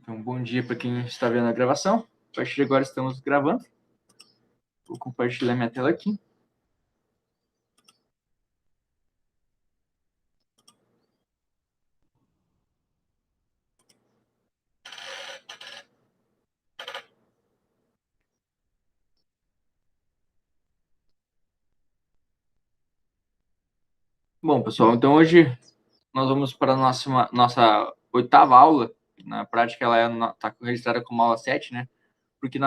Então, bom dia para quem está vendo a gravação. A partir de agora estamos gravando. Vou compartilhar minha tela aqui. Bom, pessoal, então hoje nós vamos para a nossa oitava aula. Na prática, ela está registrada como aula 7, né? Porque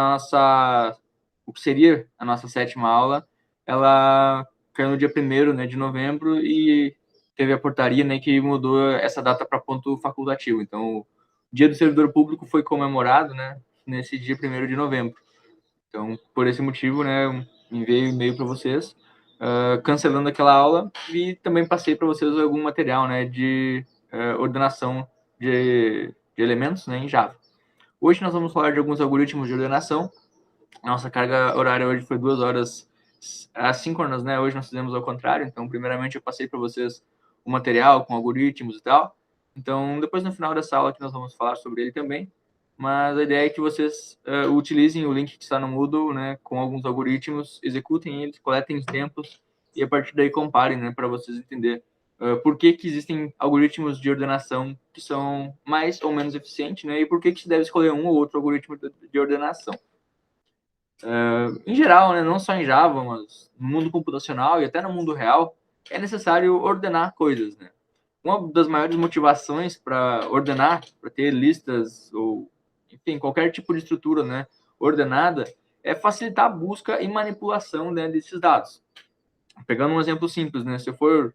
o que seria a nossa sétima aula, ela caiu no dia 1º, né, de novembro e teve a portaria, né, que mudou essa data para ponto facultativo. Então, o Dia do Servidor Público foi comemorado, né, nesse dia 1º de novembro. Então, por esse motivo, né, eu enviei um e-mail para vocês, cancelando aquela aula e também passei para vocês algum material, né, de ordenação de elementos, né, em Java. Hoje nós vamos falar de alguns algoritmos de ordenação. Nossa carga horária hoje foi 2 horas assíncronas, né? Hoje nós fizemos ao contrário. Então, primeiramente, eu passei para vocês o material com algoritmos e tal. Então, depois, no final dessa aula, que nós vamos falar sobre ele também. Mas a ideia é que vocês utilizem o link que está no Moodle, né, com alguns algoritmos, executem eles, coletem os tempos e, a partir daí, comparem, né, para vocês entenderem por que existem algoritmos de ordenação que são mais ou menos eficientes, né, e por que se deve escolher um ou outro algoritmo de ordenação. Em geral, né, não só em Java, mas no mundo computacional e até no mundo real, é necessário ordenar coisas, né? Uma das maiores motivações para ordenar, para ter listas ou, enfim, qualquer tipo de estrutura, né, ordenada, é facilitar a busca e manipulação, né, desses dados. Pegando um exemplo simples, né, se eu for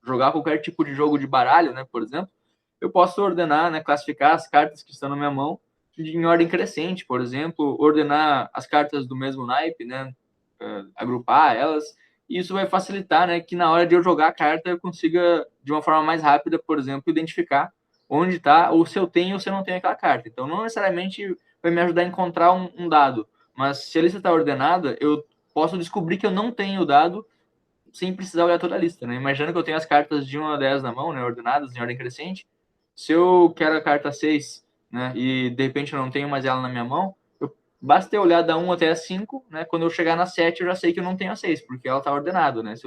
jogar qualquer tipo de jogo de baralho, né, por exemplo, eu posso ordenar, né, classificar as cartas que estão na minha mão em ordem crescente, por exemplo, ordenar as cartas do mesmo naipe, né, agrupar elas, e isso vai facilitar, né, que na hora de eu jogar a carta eu consiga, de uma forma mais rápida, por exemplo, identificar onde está, ou se eu tenho ou se eu não tenho aquela carta. Então, não necessariamente vai me ajudar a encontrar um dado, mas se a lista está ordenada, eu posso descobrir que eu não tenho o dado sem precisar olhar toda a lista, né? Imagina que eu tenho as cartas de 1 a 10 na mão, né, ordenadas em ordem crescente. Se eu quero a carta 6, né, e de repente eu não tenho mais ela na minha mão, basta eu olhar da 1 até a 5, né? Quando eu chegar na 7, eu já sei que eu não tenho a 6, porque ela está ordenada, né? Se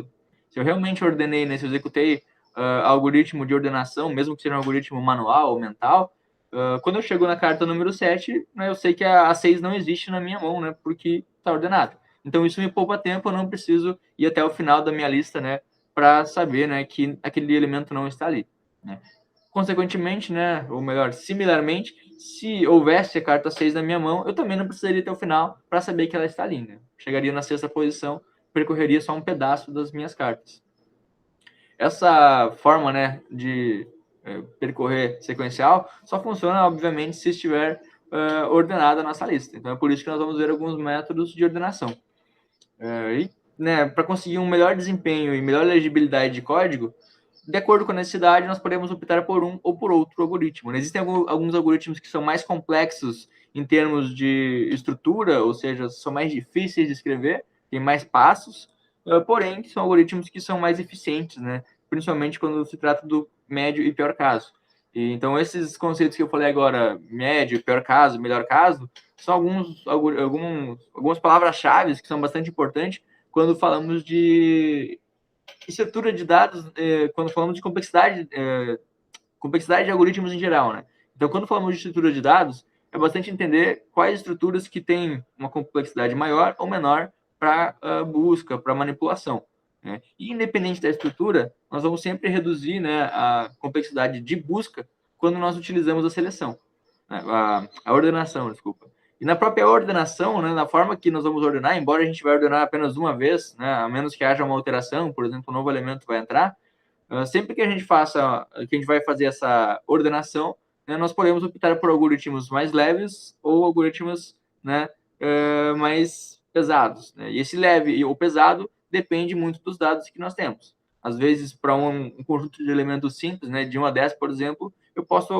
eu realmente ordenei, né, se eu executei algoritmo de ordenação, mesmo que seja um algoritmo manual ou mental, quando eu chego na carta número 7, né, eu sei que a 6 não existe na minha mão, né, porque está ordenada. Então, isso me poupa tempo, eu não preciso ir até o final da minha lista, né, para saber, né, que aquele elemento não está ali, né. Consequentemente, né, ou melhor, similarmente, se houvesse a carta 6 na minha mão, eu também não precisaria até o final para saber que ela está ali, né. Chegaria na 6ª posição, percorreria só um pedaço das minhas cartas. Essa forma, né, de percorrer sequencial só funciona, obviamente, se estiver ordenada a nossa lista. Então, é por isso que nós vamos ver alguns métodos de ordenação. E, né, para conseguir um melhor desempenho e melhor legibilidade de código, de acordo com a necessidade, nós podemos optar por um ou por outro algoritmo. Existem alguns algoritmos que são mais complexos em termos de estrutura, ou seja, são mais difíceis de escrever, têm mais passos, porém, são algoritmos que são mais eficientes, né? Principalmente quando se trata do médio e pior caso. Então, esses conceitos que eu falei agora, médio, pior caso, melhor caso, são algumas palavras-chave que são bastante importantes quando falamos de estrutura de dados, quando falamos de complexidade de algoritmos em geral, né? Então, quando falamos de estrutura de dados, é bastante entender quais estruturas que têm uma complexidade maior ou menor para busca, para manipulação, né? E, independente da estrutura, nós vamos sempre reduzir, né, a complexidade de busca quando nós utilizamos a seleção, né, a ordenação, desculpa. E na própria ordenação, né, na forma que nós vamos ordenar, embora a gente vai ordenar apenas uma vez, né, a menos que haja uma alteração, por exemplo, um novo elemento vai entrar, sempre que a gente vai fazer essa ordenação, né, nós podemos optar por algoritmos mais leves ou algoritmos, né, mais pesados, né? E esse leve ou pesado depende muito dos dados que nós temos. Às vezes, para um conjunto de elementos simples, né, de 1 a 10, por exemplo, eu posso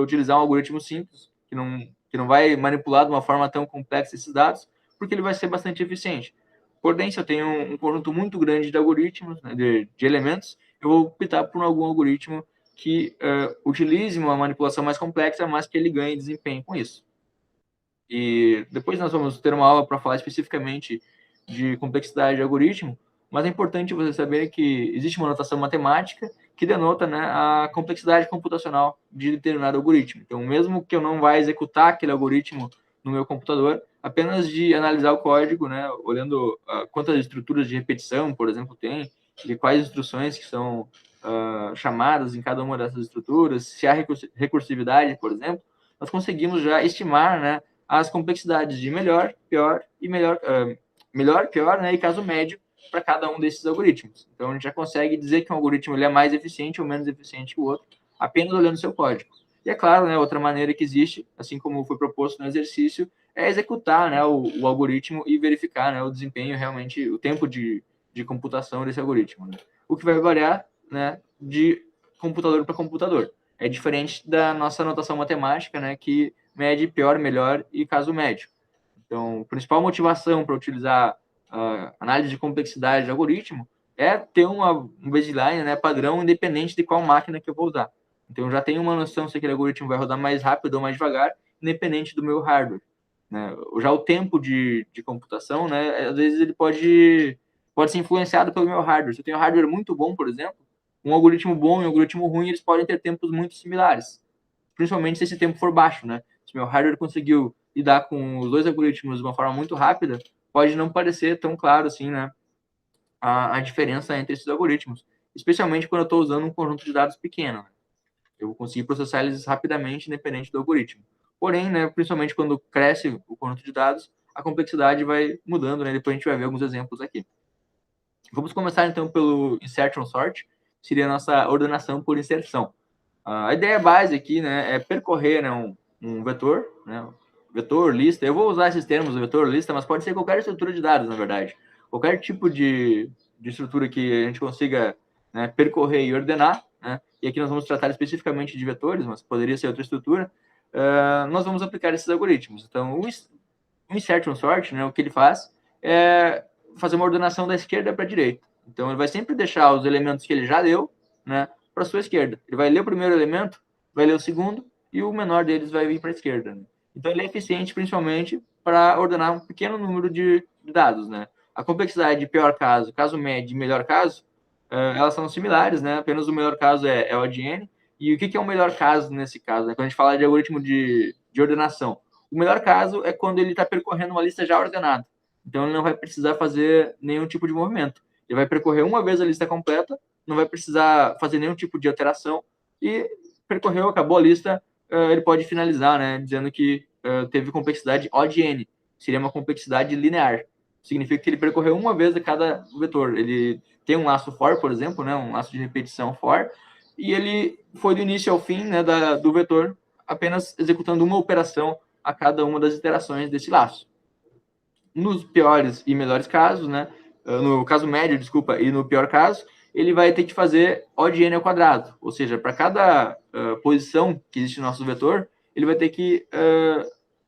utilizar um algoritmo simples, que não vai manipular de uma forma tão complexa esses dados, porque ele vai ser bastante eficiente. Porém, se eu tenho um conjunto muito grande de algoritmos, né, de elementos, eu vou optar por algum algoritmo que utilize uma manipulação mais complexa, mas que ele ganhe desempenho com isso. E depois nós vamos ter uma aula para falar especificamente de complexidade de algoritmo, mas é importante você saber que existe uma notação matemática que denota, né, a complexidade computacional de determinado algoritmo. Então, mesmo que eu não vá executar aquele algoritmo no meu computador, apenas de analisar o código, né, olhando quantas estruturas de repetição, por exemplo, tem, e quais instruções que são chamadas em cada uma dessas estruturas, se há recursividade, por exemplo, nós conseguimos já estimar, né, as complexidades de melhor, pior e melhor, pior, né, e caso médio para cada um desses algoritmos. Então, a gente já consegue dizer que um algoritmo ele é mais eficiente ou menos eficiente que o outro, apenas olhando seu código. E é claro, né, outra maneira que existe, assim como foi proposto no exercício, é executar, né, o algoritmo e verificar, né, o desempenho realmente, o tempo de computação desse algoritmo. Né? O que vai variar, né, de computador para computador. É diferente da nossa notação matemática, né, que mede pior, melhor e caso médio. Então, a principal motivação para utilizar análise de complexidade de algoritmo é ter um baseline, né, padrão, independente de qual máquina que eu vou usar. Então, eu já tenho uma noção se aquele algoritmo vai rodar mais rápido ou mais devagar, independente do meu hardware. Né? Já o tempo de computação, né, às vezes ele pode ser influenciado pelo meu hardware. Se eu tenho um hardware muito bom, por exemplo, um algoritmo bom e um algoritmo ruim, eles podem ter tempos muito similares, principalmente se esse tempo for baixo, né? Se meu hardware conseguiu lidar com os dois algoritmos de uma forma muito rápida, pode não parecer tão claro assim, né? A diferença entre esses algoritmos, especialmente quando eu estou usando um conjunto de dados pequeno. Né? Eu vou conseguir processar eles rapidamente, independente do algoritmo. Porém, né, principalmente quando cresce o conjunto de dados, a complexidade vai mudando, né? Depois a gente vai ver alguns exemplos aqui. Vamos começar então pelo insertion sort, seria a nossa ordenação por inserção. A ideia base aqui, né, é percorrer, né, um vetor, né, vetor, lista. Eu vou usar esses termos, vetor, lista, mas pode ser qualquer estrutura de dados, na verdade. Qualquer tipo de estrutura que a gente consiga, né, percorrer e ordenar, né, e aqui nós vamos tratar especificamente de vetores, mas poderia ser outra estrutura, nós vamos aplicar esses algoritmos. Então, o insertion sort, né, o que ele faz é fazer uma ordenação da esquerda para a direita. Então, ele vai sempre deixar os elementos que ele já leu, né, para a sua esquerda. Ele vai ler o primeiro elemento, vai ler o segundo, e o menor deles vai vir para a esquerda. Né? Então, ele é eficiente principalmente para ordenar um pequeno número de dados. Né? A complexidade de pior caso, caso médio e melhor caso, elas são similares, né? Apenas o melhor caso é o ADN. E o que é o melhor caso nesse caso? Né? Quando a gente fala de algoritmo de ordenação, o melhor caso é quando ele está percorrendo uma lista já ordenada. Então, ele não vai precisar fazer nenhum tipo de movimento. Ele vai percorrer uma vez a lista completa, não vai precisar fazer nenhum tipo de alteração, e percorreu, acabou a lista, ele pode finalizar, né, dizendo que teve complexidade O de n, seria uma complexidade linear. Significa que ele percorreu uma vez a cada vetor. Ele tem um laço for, por exemplo, né, um laço de repetição for, e ele foi do início ao fim, né, do vetor, apenas executando uma operação a cada uma das iterações desse laço. Nos piores e melhores casos, né, no caso médio, desculpa, e no pior caso, ele vai ter que fazer O de n ao quadrado, ou seja, para cada posição que existe no nosso vetor, ele vai ter que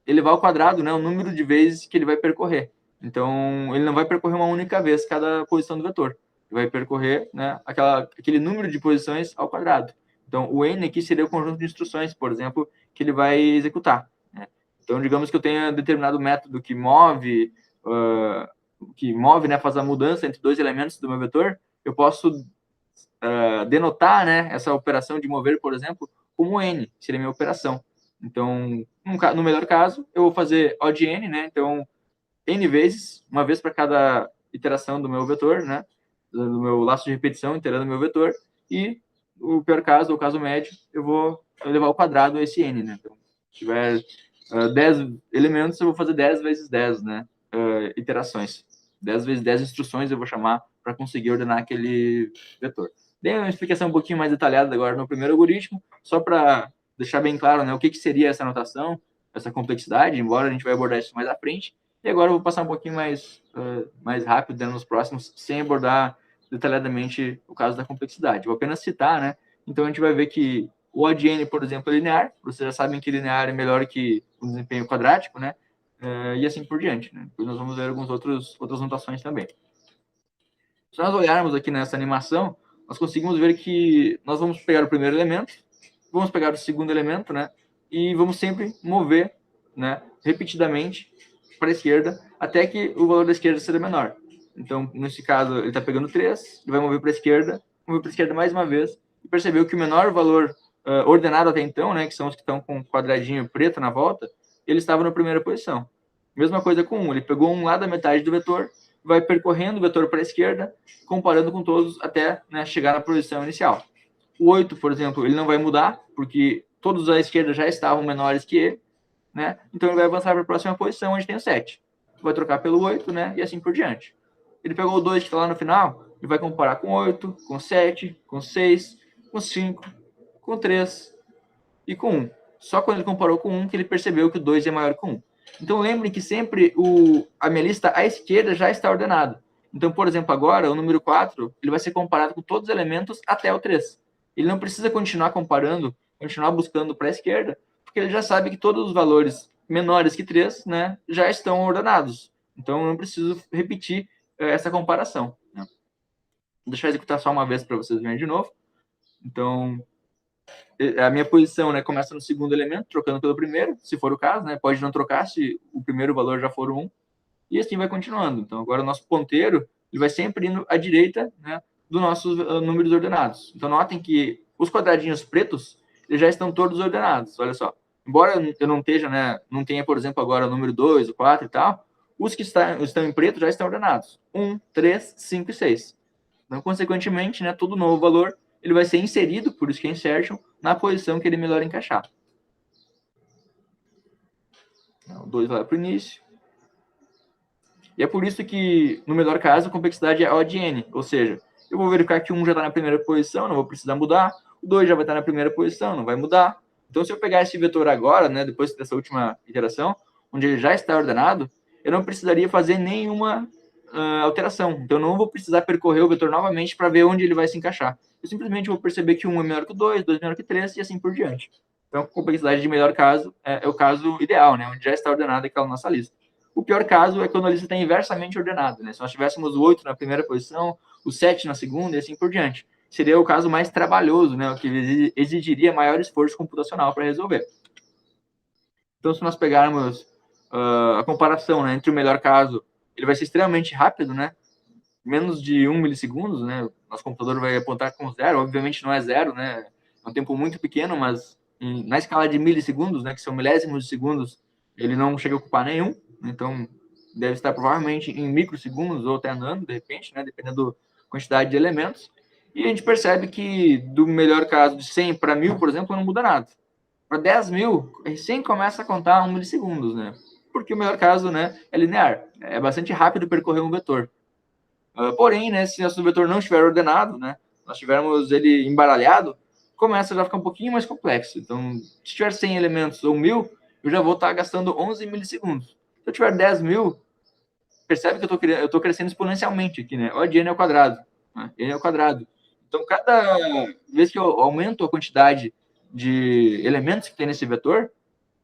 elevar ao quadrado, né, o número de vezes que ele vai percorrer. Então, ele não vai percorrer uma única vez cada posição do vetor. Ele vai percorrer, né, aquele número de posições ao quadrado. Então, o n aqui seria o conjunto de instruções, por exemplo, que ele vai executar. Né? Então, digamos que eu tenha determinado método que move, né, faz a mudança entre dois elementos do meu vetor, eu posso denotar, né, essa operação de mover, por exemplo, como n, que seria a minha operação. Então, no melhor caso, eu vou fazer O de n, né, então, n vezes, uma vez para cada iteração do meu vetor, né, do meu laço de repetição iterando o meu vetor, e o pior caso, o caso médio, eu vou levar ao quadrado esse n, né, então, se tiver 10 elementos, eu vou fazer 10 vezes 10, né, iterações. 10 vezes 10 instruções eu vou chamar para conseguir ordenar aquele vetor. Dei uma explicação um pouquinho mais detalhada agora no primeiro algoritmo, só para deixar bem claro, né, o que seria essa notação, essa complexidade, embora a gente vai abordar isso mais à frente. E agora eu vou passar um pouquinho mais rápido, né, nos próximos, sem abordar detalhadamente o caso da complexidade. Vou apenas citar, né? Então a gente vai ver que o O de n, por exemplo, é linear. Vocês já sabem que linear é melhor que o desempenho quadrático, né? E assim por diante. Né? Depois nós vamos ver outras notações também. Se nós olharmos aqui nessa animação, nós conseguimos ver que nós vamos pegar o primeiro elemento, vamos pegar o segundo elemento, né? E vamos sempre mover, né, repetidamente para a esquerda, até que o valor da esquerda seja menor. Então, nesse caso, ele está pegando 3, ele vai mover para a esquerda mais uma vez, e percebeu que o menor valor ordenado até então, né, que são os que estão com um quadradinho preto na volta, ele estava na primeira posição. Mesma coisa com 1, ele pegou um lá da metade do vetor, vai percorrendo o vetor para a esquerda, comparando com todos até, né, chegar na posição inicial. O 8, por exemplo, ele não vai mudar, porque todos à esquerda já estavam menores que ele, né? Então ele vai avançar para a próxima posição, onde tem o 7. Vai trocar pelo 8, né? E assim por diante. Ele pegou o 2 que está lá no final, e vai comparar com 8, com 7, com 6, com 5, com 3 e com 1. Só quando ele comparou com 1 que ele percebeu que o 2 é maior que 1. Então lembre que sempre a minha lista à esquerda já está ordenada. Então, por exemplo, agora o número 4 ele vai ser comparado com todos os elementos até o 3. Ele não precisa continuar comparando, continuar buscando para a esquerda, porque ele já sabe que todos os valores menores que 3, né, já estão ordenados. Então, eu não preciso repetir essa comparação, né? Vou deixar eu executar só uma vez para vocês verem de novo. Então, a minha posição, né, começa no segundo elemento, trocando pelo primeiro, se for o caso, né, pode não trocar se o primeiro valor já for 1, e assim vai continuando. Então, agora o nosso ponteiro ele vai sempre indo à direita, né, dos nossos números ordenados. Então, notem que os quadradinhos pretos eles já estão todos ordenados, olha só. Embora eu não esteja, né, não tenha, por exemplo, agora o número 2, o 4 e tal, os que estão em preto já estão ordenados. 1, 3, 5 e 6. Então, consequentemente, né, todo novo valor ele vai ser inserido, por isso que é insertion, na posição que ele melhor encaixar. O 2 vai para o início. E é por isso que, no melhor caso, a complexidade é O de N. Ou seja, eu vou verificar que 1 já está na primeira posição, não vou precisar mudar. O 2 já vai estar na primeira posição, não vai mudar. Então, se eu pegar esse vetor agora, né, depois dessa última iteração, onde ele já está ordenado, eu não precisaria fazer nenhuma alteração. Então, eu não vou precisar percorrer o vetor novamente para ver onde ele vai se encaixar. Eu simplesmente vou perceber que 1 é menor que o 2, 2 é menor que 3 e assim por diante. Então, a complexidade de melhor caso é o caso ideal, né, onde já está ordenada aquela nossa lista. O pior caso é quando a lista está inversamente ordenada, né? Se nós tivéssemos o 8 na primeira posição, o 7 na segunda e assim por diante. Seria o caso mais trabalhoso, né? O que exigiria maior esforço computacional para resolver. Então, se nós pegarmos a comparação, né, entre o melhor caso, ele vai ser extremamente rápido, né? Menos de 1 milissegundos, né? Nosso computador vai apontar com 0. Obviamente não é 0, né? É um tempo muito pequeno, mas na escala de milissegundos, né, que são milésimos de segundos, ele não chega a ocupar nenhum. Então, deve estar provavelmente em microsegundos ou até nano, de repente, né, dependendo da quantidade de elementos. E a gente percebe que, do melhor caso, de 100 para 1000, por exemplo, não muda nada. Para 10.000, recém começa a contar 1 milissegundos, né? Porque o melhor caso, né, é linear. É bastante rápido percorrer um vetor. Porém, né, se nosso vetor não estiver ordenado, né, nós tivermos ele embaralhado, começa a já ficar um pouquinho mais complexo. Então, se tiver 100 elementos ou 1000, eu já vou estar gastando 11 milissegundos. Se eu tiver 10.000, percebe que eu estou crescendo exponencialmente aqui, né? O de n ao quadrado. Né? N ao quadrado. Então, cada vez que eu aumento a quantidade de elementos que tem nesse vetor,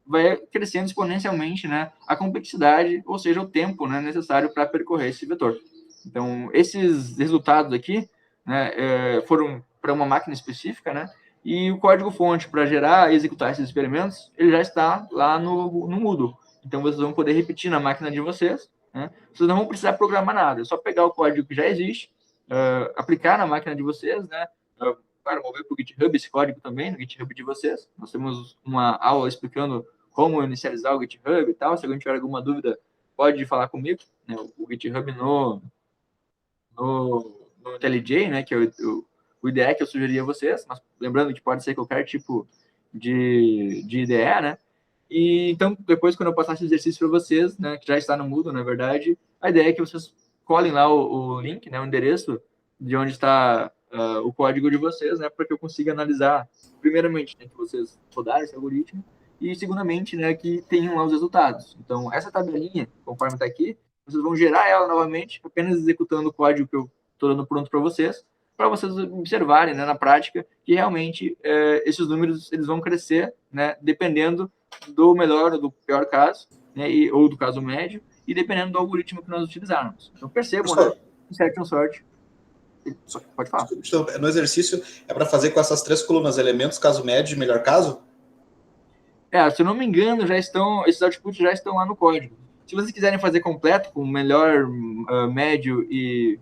vai crescendo exponencialmente, né, a complexidade, ou seja, o tempo, né, necessário para percorrer esse vetor. Então, esses resultados aqui, né, foram para uma máquina específica, né, e o código-fonte para gerar e executar esses experimentos, ele já está lá no Moodle. Então, vocês vão poder repetir na máquina de vocês, né? Vocês não vão precisar programar nada, é só pegar o código que já existe, aplicar na máquina de vocês, né? Claro, mover para o GitHub esse código também, no GitHub de vocês. Nós temos uma aula explicando como inicializar o GitHub e tal. Se alguém tiver alguma dúvida, pode falar comigo, né? O GitHub no IntelliJ, né? Que é o IDE que eu sugeri a vocês, mas lembrando que pode ser qualquer tipo de IDE, né? E então, depois, quando eu passar esse exercício para vocês, né, que já está no Moodle, na verdade, a ideia é que vocês colhem lá o link, né, o endereço de onde está o código de vocês, né, para que eu consiga analisar, primeiramente, né, que vocês rodarem esse algoritmo, e, segundamente, né, que tenham lá os resultados. Então, essa tabelinha, conforme está aqui, vocês vão gerar ela novamente, apenas executando o código que eu estou dando pronto para vocês observarem, né, na prática, que realmente esses números eles vão crescer, né, dependendo do melhor ou do pior caso, né, ou do caso médio, e dependendo do algoritmo que nós utilizarmos. Então, percebam, né, insertion sort. Pode falar. No exercício é para fazer com essas 3 colunas, elementos, caso médio e melhor caso? Se eu não me engano, esses outputs já estão lá no código. Se vocês quiserem fazer completo, com melhor, médio e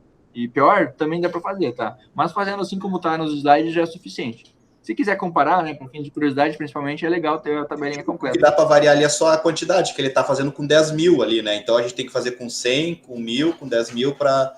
pior, também dá para fazer, tá? Mas fazendo assim como está nos slides já é suficiente. Se quiser comparar, né, com fim de curiosidade, principalmente, é legal ter a tabelinha completa. O que dá para variar ali é só a quantidade, que ele está fazendo com 10 mil ali, né? Então a gente tem que fazer com 100, com 1000, com 10 mil para...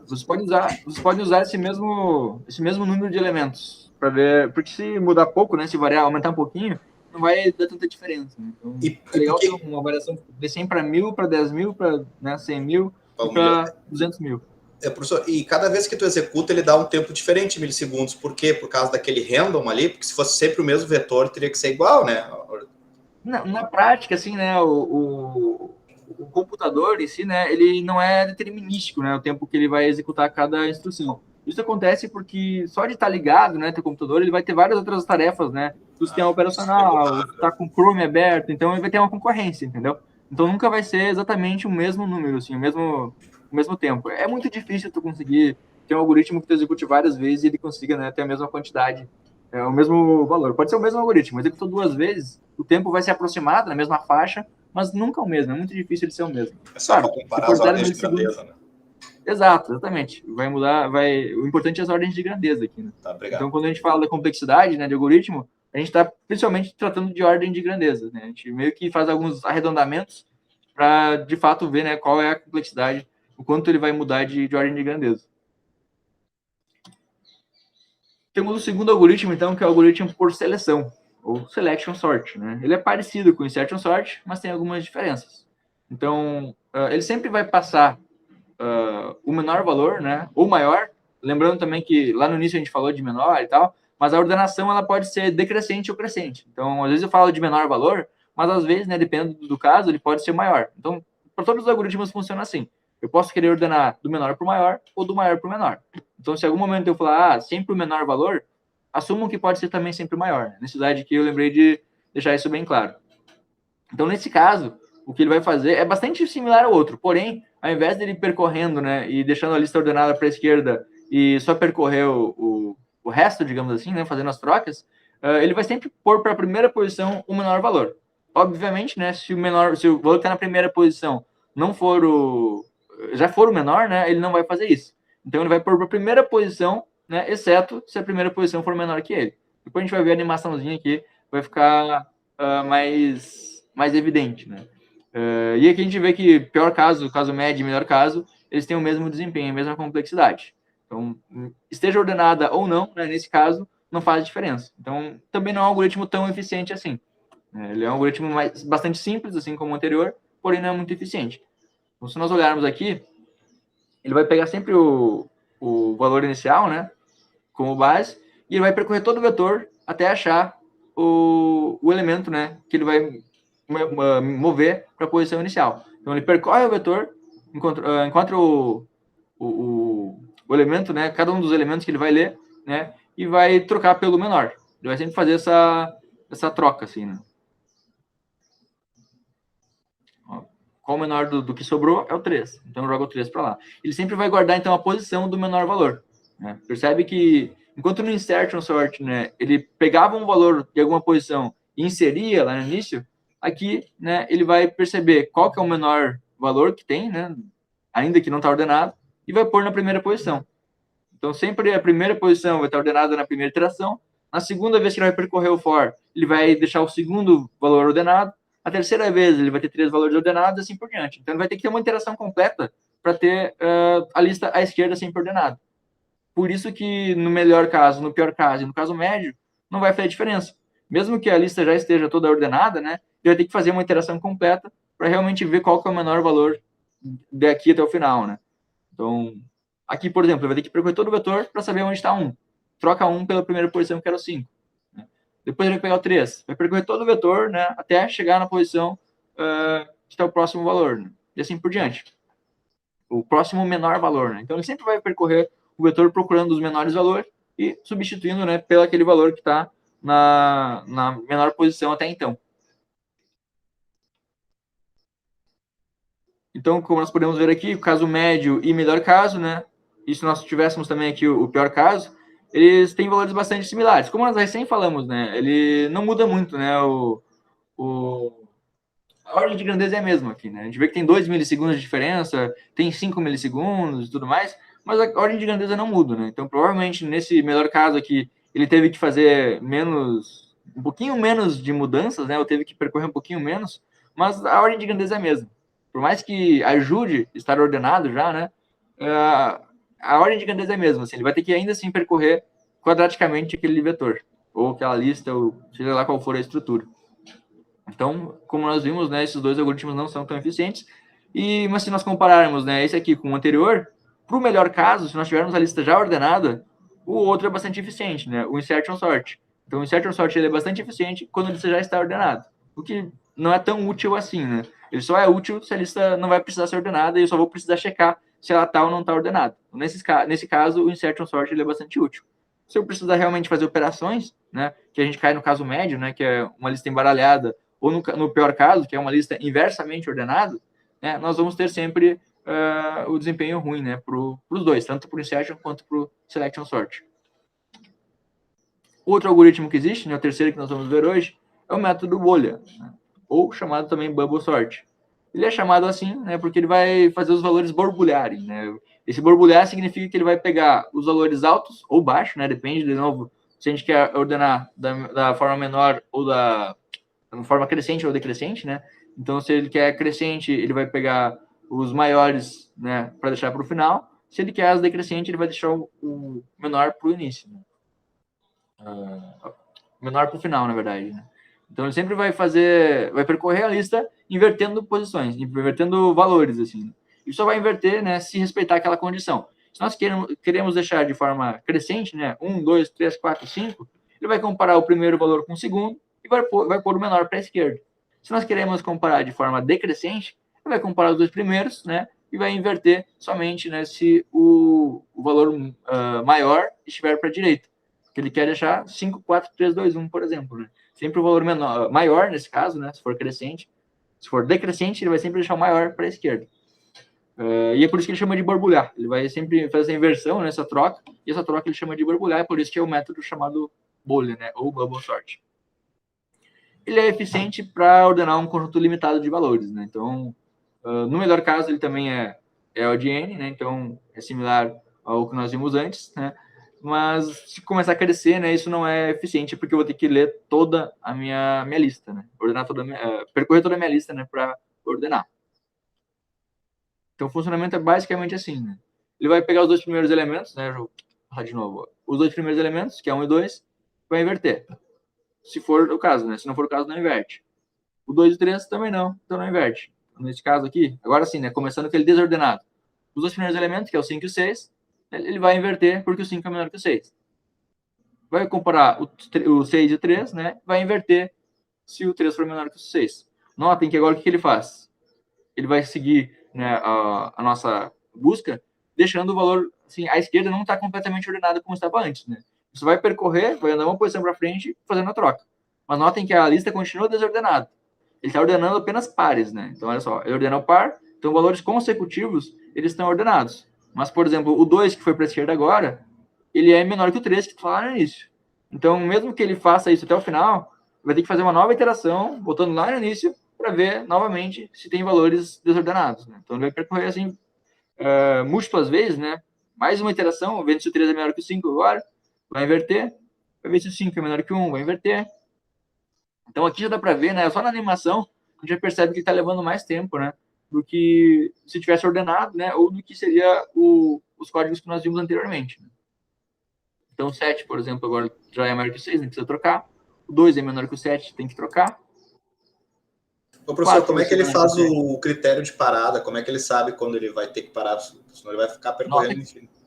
Você pode usar esse mesmo número de elementos para ver, porque se mudar pouco, né, se variar, aumentar um pouquinho, não vai dar tanta diferença. Né? Então, é legal ter uma variação de 100 para 1000, para 10 mil, para, né, 100 mil e para 200 mil. Professor, e cada vez que tu executa, ele dá um tempo diferente em milissegundos. Por quê? Por causa daquele random ali? Porque se fosse sempre o mesmo vetor, teria que ser igual, né? Na prática, assim, né, o computador em si, né, ele não é determinístico, né, o tempo que ele vai executar cada instrução. Isso acontece porque só de estar ligado, né, teu computador, ele vai ter várias outras tarefas, né, do sistema operacional, tá com o Chrome aberto, então ele vai ter uma concorrência, entendeu? Então nunca vai ser exatamente o mesmo número, assim, o mesmo tempo. É muito difícil tu conseguir ter um algoritmo que tu execute várias vezes e ele consiga, né, ter a mesma quantidade, o mesmo valor. Pode ser o mesmo algoritmo, executou 2 vezes, o tempo vai ser aproximado na mesma faixa, mas nunca o mesmo, é muito difícil de ser o mesmo. É só para comparar as ordens de grandeza, né? Exato, exatamente. Vai mudar, o importante é as ordens de grandeza aqui, né? Tá, obrigado. Então, quando a gente fala da complexidade, né, de algoritmo, a gente está principalmente tratando de ordem de grandeza, né? A gente meio que faz alguns arredondamentos para, de fato, ver, né, qual é a complexidade, o quanto ele vai mudar de ordem de grandeza. Temos o segundo algoritmo, então, que é o algoritmo por seleção, ou selection sort, né? Ele é parecido com o insertion sort, mas tem algumas diferenças. Então, ele sempre vai passar o menor valor, né, ou maior. Lembrando também que lá no início a gente falou de menor e tal, mas a ordenação ela pode ser decrescente ou crescente. Então, às vezes eu falo de menor valor, mas às vezes, né, dependendo do caso, ele pode ser maior. Então, para todos os algoritmos funciona assim. Eu posso querer ordenar do menor para o maior ou do maior para o menor. Então, se em algum momento eu falar, sempre o menor valor, assumam que pode ser também sempre o maior. Nesse slide aqui eu lembrei de deixar isso bem claro. Então, nesse caso, o que ele vai fazer é bastante similar ao outro, porém, ao invés dele percorrendo, né, e deixando a lista ordenada para a esquerda e só percorrer o resto, digamos assim, né, fazendo as trocas, ele vai sempre pôr para a primeira posição o menor valor. Obviamente, né, se o valor que está na primeira posição não for já for o menor, né, ele não vai fazer isso. Então, ele vai pôr para a primeira posição, né, exceto se a primeira posição for menor que ele. Depois a gente vai ver a animaçãozinha aqui, vai ficar mais evidente, né? E aqui a gente vê que pior caso, caso médio e melhor caso, eles têm o mesmo desempenho, a mesma complexidade. Então, esteja ordenada ou não, né, nesse caso, não faz diferença. Então, também não é um algoritmo tão eficiente assim. Ele é um algoritmo bastante simples, assim como o anterior, porém não é muito eficiente. Então, se nós olharmos aqui, ele vai pegar sempre o valor inicial, né, como base, e ele vai percorrer todo o vetor até achar o elemento, né, que ele vai mover para a posição inicial. Então, ele percorre o vetor, encontra o elemento, né, cada um dos elementos que ele vai ler, né, e vai trocar pelo menor. Ele vai sempre fazer essa troca, assim, né. Qual o menor do que sobrou? É o 3. Então, eu jogo o 3 para lá. Ele sempre vai guardar, então, a posição do menor valor. Né? Percebe que, enquanto no insertion sort, né, ele pegava um valor de alguma posição e inseria lá no início, aqui, né, ele vai perceber qual que é o menor valor que tem, né, ainda que não está ordenado, e vai pôr na primeira posição. Então, sempre a primeira posição vai estar ordenada na primeira iteração. Na segunda vez que ele vai percorrer o for, ele vai deixar o segundo valor ordenado. A terceira vez, ele vai ter 3 valores ordenados e assim por diante. Então, ele vai ter que ter uma interação completa para ter a lista à esquerda sempre ordenada. Por isso que, no melhor caso, no pior caso e no caso médio, não vai fazer diferença. Mesmo que a lista já esteja toda ordenada, né, ele vai ter que fazer uma interação completa para realmente ver qual que é o menor valor daqui até o final, né? Então, aqui, por exemplo, ele vai ter que percorrer todo o vetor para saber onde está 1. Troca 1 pela primeira posição, que era o 5. Né? Depois ele vai pegar o 3. Vai percorrer todo o vetor, né, até chegar na posição que está o próximo valor. Né? E assim por diante. O próximo menor valor. Né? Então, ele sempre vai percorrer o vetor procurando os menores valores e substituindo, né, pelo aquele valor que está na menor posição até então. Então, como nós podemos ver aqui, o caso médio e melhor caso, né? e se nós tivéssemos também aqui o pior caso, eles têm valores bastante similares. Como nós recém falamos, né? Ele não muda muito, né? A ordem de grandeza é a mesma aqui, né? A gente vê que tem 2 milissegundos de diferença, tem 5 milissegundos e tudo mais, mas a ordem de grandeza não muda, né? Então, provavelmente, nesse melhor caso aqui, ele teve que fazer um pouquinho menos de mudanças, né? Ou teve que percorrer um pouquinho menos, mas a ordem de grandeza é a mesma. Por mais que ajude estar ordenado já, né? A ordem de grandeza é a mesma. Assim, ele vai ter que ainda assim percorrer quadraticamente aquele vetor, ou aquela lista, ou seja lá qual for a estrutura. Então, como nós vimos, né, esses dois algoritmos não são tão eficientes. Mas se nós compararmos, né, esse aqui com o anterior, para o melhor caso, se nós tivermos a lista já ordenada, o outro é bastante eficiente, né, o insertion sort. Então, o insertion sort ele é bastante eficiente quando a lista já está ordenada, o que não é tão útil assim, né? Ele só é útil se a lista não vai precisar ser ordenada e eu só vou precisar checar se ela está ou não está ordenada. Nesse caso, o insertion sort ele é bastante útil. Se eu precisar realmente fazer operações, né, que a gente cai no caso médio, né, que é uma lista embaralhada, ou no pior caso, que é uma lista inversamente ordenada, né, nós vamos ter sempre o desempenho ruim, né, para os dois, tanto para o insertion quanto para o selection sort. Outro algoritmo que existe, né, o terceiro que nós vamos ver hoje, é o método bolha, né, ou chamado também bubble sort. Ele é chamado assim, né, porque ele vai fazer os valores borbulharem, né. Esse borbulhar significa que ele vai pegar os valores altos ou baixos, né, depende, de novo, se a gente quer ordenar da forma menor ou da forma crescente ou decrescente, né? Então, se ele quer crescente, ele vai pegar os maiores, né, para deixar para o final. Se ele quer as decrescente, ele vai deixar o menor para o início. Né? Menor para o final, na verdade. Né? Então, ele sempre vai percorrer a lista invertendo posições, invertendo valores, assim. E só vai inverter, né, se respeitar aquela condição. Se nós queremos deixar de forma crescente, né, 1, 2, 3, 4, 5, ele vai comparar o primeiro valor com o segundo, e vai pôr o menor para a esquerda. Se nós queremos comparar de forma decrescente, ele vai comparar os dois primeiros, né, e vai inverter somente, né, se o valor maior estiver para a direita. Que ele quer deixar 5, 4, 3, 2, 1, por exemplo. Né? Sempre o valor maior, nesse caso, né, se for crescente. Se for decrescente, ele vai sempre deixar o maior para a esquerda. E é por isso que ele chama de borbulhar. Ele vai sempre fazer essa inversão, nessa troca, e essa troca ele chama de borbulhar, é por isso que é o método chamado bolha, né, ou bubble sort. Ele é eficiente para ordenar um conjunto limitado de valores, né? Então, no melhor caso, ele também é o de n, né? Então, é similar ao que nós vimos antes, né? Mas se começar a crescer, né, isso não é eficiente, porque eu vou ter que ler toda a minha lista, né? Percorrer toda a minha lista, né, para ordenar. Então, o funcionamento é basicamente assim, né? Ele vai pegar os dois primeiros elementos, né? Vou falar de novo. Os dois primeiros elementos, que é 1 e 2, vai inverter. Se for o caso, né? Se não for o caso, não inverte. O 2 e 3 também não, então não inverte. Nesse caso aqui, agora sim, né? Começando com aquele desordenado. Os dois primeiros elementos, que é o 5 e o 6, ele vai inverter porque o 5 é menor que o 6. Vai comparar o 6 e o 3, né? Vai inverter se o 3 for menor que o 6. Notem que agora o que ele faz? Ele vai seguir, né, a nossa busca, deixando o valor, assim, a esquerda não está completamente ordenada como estava antes, né? Você vai percorrer, vai andar uma posição para frente, fazendo a troca. Mas notem que a lista continua desordenada. Ele está ordenando apenas pares, né? Então, olha só, ele ordena o par, então valores consecutivos, eles estão ordenados. Mas, por exemplo, o 2, que foi para a esquerda agora, ele é menor que o 3, que tu fala no início. Então, mesmo que ele faça isso até o final, vai ter que fazer uma nova iteração, voltando lá no início, para ver novamente se tem valores desordenados. Né? Então, ele vai percorrer assim múltiplas vezes, né? Mais uma iteração, vendo se o 3 é menor que o 5 agora, vai inverter, vai ver se o 5 é menor que o 1, vai inverter. Então, aqui já dá para ver, né? Só na animação, a gente já percebe que está levando mais tempo, né? Do que se tivesse ordenado, né? Ou do que seria os códigos que nós vimos anteriormente. Né? Então, o 7, por exemplo, agora já é maior que o 6, nem precisa trocar. O 2 é menor que o 7, tem que trocar. Ô, professor, como é que ele faz o critério de parada? Como é que ele sabe quando ele vai ter que parar? Senão ele vai ficar percorrendo infinito.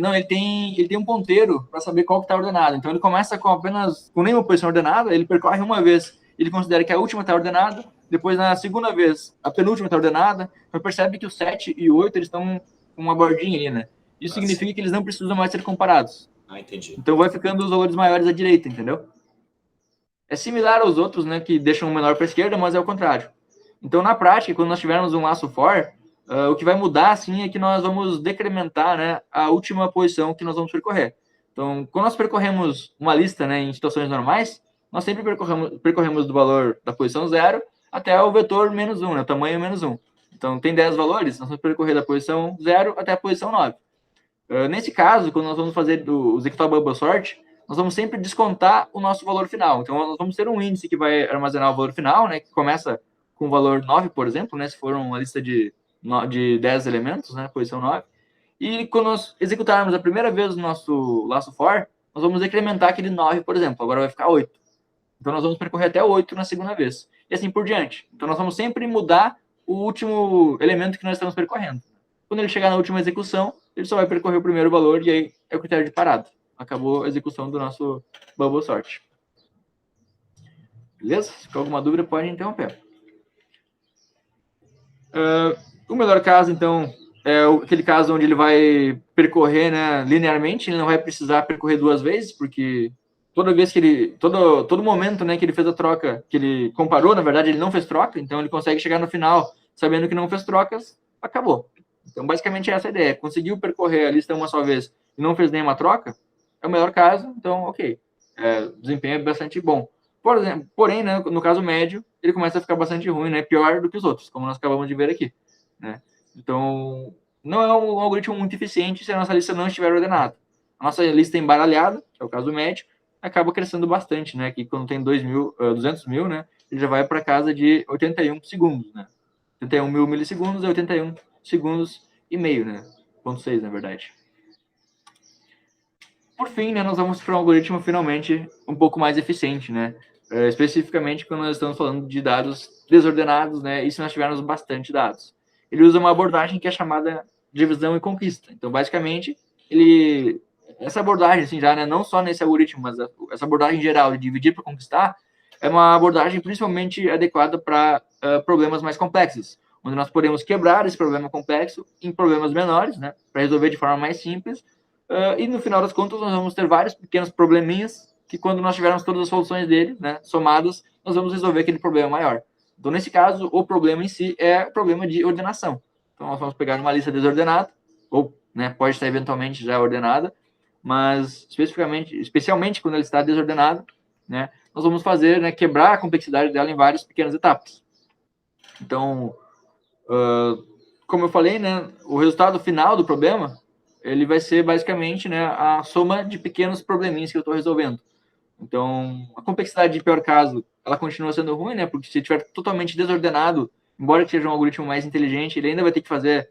Não, ele tem um ponteiro para saber qual que está ordenado. Então, ele começa com nenhuma posição ordenada, ele percorre uma vez, ele considera que a última está ordenada, depois, na segunda vez, a penúltima está ordenada, então percebe que o 7 e o 8 eles estão com uma bordinha ali, né? Isso significa que eles não precisam mais ser comparados. Entendi. Então, vai ficando os valores maiores à direita, entendeu? É similar aos outros, né, que deixam o menor para a esquerda, mas é o contrário. Então, na prática, quando nós tivermos um laço for, O que vai mudar, assim, é que nós vamos decrementar, né, a última posição que nós vamos percorrer. Então, quando nós percorremos uma lista, né, em situações normais, nós sempre percorremos do valor da posição 0 até o vetor menos 1, né, o tamanho menos 1. Então, tem 10 valores, nós vamos percorrer da posição 0 até a posição 9. Nesse caso, quando nós vamos fazer o executar o bubble sort, nós vamos sempre descontar o nosso valor final. Então, nós vamos ter um índice que vai armazenar o valor final, né, que começa com o valor 9, por exemplo, né, se for uma lista de 10 elementos, né, posição 9. E quando nós executarmos a primeira vez o nosso laço for, nós vamos decrementar aquele 9, por exemplo. Agora vai ficar 8. Então, nós vamos percorrer até 8 na segunda vez. E assim por diante. Então, nós vamos sempre mudar o último elemento que nós estamos percorrendo. Quando ele chegar na última execução, ele só vai percorrer o primeiro valor e aí é o critério de parada. Acabou a execução do nosso bubble sort. Beleza? Se for alguma dúvida, pode interromper. O melhor caso, então, é aquele caso onde ele vai percorrer, né, linearmente, ele não vai precisar percorrer duas vezes, porque toda vez que ele, todo momento, né, que ele fez a troca, que ele comparou, na verdade, ele não fez troca, então ele consegue chegar no final sabendo que não fez trocas, acabou. Então, basicamente, essa é a ideia. Conseguiu percorrer a lista uma só vez e não fez nenhuma troca, é o melhor caso, então, ok. O desempenho é bastante bom. Por exemplo, porém, né, no caso médio, ele começa a ficar bastante ruim, né, pior do que os outros, como nós acabamos de ver aqui. Né? Então, não é um algoritmo muito eficiente se a nossa lista não estiver ordenada. A nossa lista embaralhada, que é o caso médio, acaba crescendo bastante, né? Que quando tem 200 mil, né? Ele já vai para casa de 81 segundos, né? 81 mil milissegundos é 81 segundos e meio, né? 0,6, na verdade. Por fim, né, nós vamos para um algoritmo finalmente um pouco mais eficiente, né? Especificamente quando nós estamos falando de dados desordenados, né? E se nós tivermos bastante dados. Ele usa uma abordagem que é chamada divisão e conquista. Então, basicamente, essa abordagem, assim, já, né, não só nesse algoritmo, mas essa abordagem geral de dividir para conquistar, é uma abordagem principalmente adequada para problemas mais complexos, onde nós podemos quebrar esse problema complexo em problemas menores, né, para resolver de forma mais simples. E no final das contas, nós vamos ter vários pequenos probleminhas que, quando nós tivermos todas as soluções dele, né, somadas, nós vamos resolver aquele problema maior. Então, nesse caso, o problema em si é o problema de ordenação. Então, nós vamos pegar uma lista desordenada, ou, né, pode estar eventualmente já ordenada, mas especialmente quando ela está desordenada, né, nós vamos fazer, né, quebrar a complexidade dela em várias pequenas etapas. Então, como eu falei, né, o resultado final do problema ele vai ser basicamente, né, a soma de pequenos probleminhas que eu estou resolvendo. Então, a complexidade de pior caso, ela continua sendo ruim, né? Porque se estiver totalmente desordenado, embora que seja um algoritmo mais inteligente, ele ainda vai ter que fazer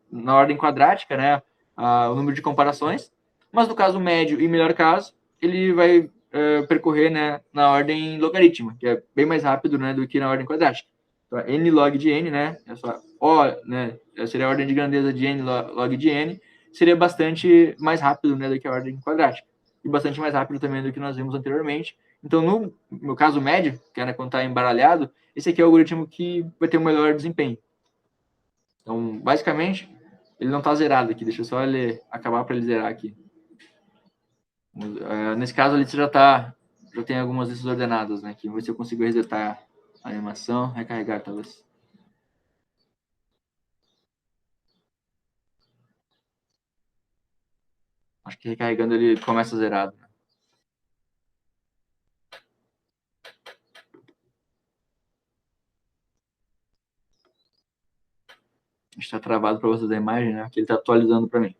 na ordem quadrática, né? O número de comparações. Mas no caso médio e melhor caso, ele vai percorrer, né, na ordem logarítmica, que é bem mais rápido, né, do que na ordem quadrática. Então, n log de n, né? Essa O, né? Seria a ordem de grandeza de n log de n, seria bastante mais rápido, né, do que a ordem quadrática. E bastante mais rápido também do que nós vimos anteriormente. Então, no caso médio, que é, né, quando está embaralhado, esse aqui é o algoritmo que vai ter o melhor desempenho. Então, basicamente, ele não está zerado aqui. Deixa eu só ele acabar para ele zerar aqui. Nesse caso, ele já tem algumas listas ordenadas, né? Aqui. Vamos ver se eu consigo resetar a animação, recarregar talvez. Acho que recarregando ele começa zerado. Né? Está travado para vocês a imagem, né? Que ele está atualizando para mim.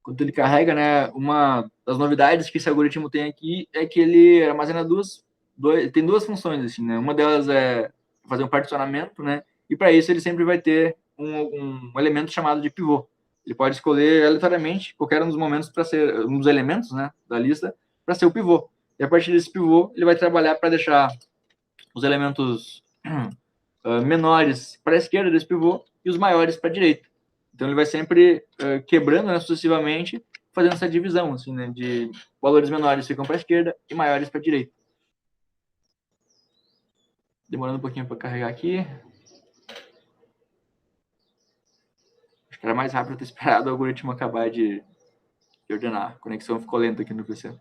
Quando ele carrega, né? Uma das novidades que esse algoritmo tem aqui é que ele armazena tem duas funções, assim, né? Uma delas é fazer um particionamento, né? E para isso ele sempre vai ter um elemento chamado de pivô. Ele pode escolher aleatoriamente qualquer um dos momentos para ser um dos elementos, né, da lista para ser o pivô. E a partir desse pivô ele vai trabalhar para deixar os elementos menores para a esquerda desse pivô e os maiores para a direita. Então ele vai sempre quebrando, né, sucessivamente, fazendo essa divisão, assim, né, de valores menores ficam para a esquerda e maiores para a direita. Demorando um pouquinho para carregar aqui. Acho que era mais rápido ter esperado o algoritmo acabar de ordenar. A conexão ficou lenta aqui no PC.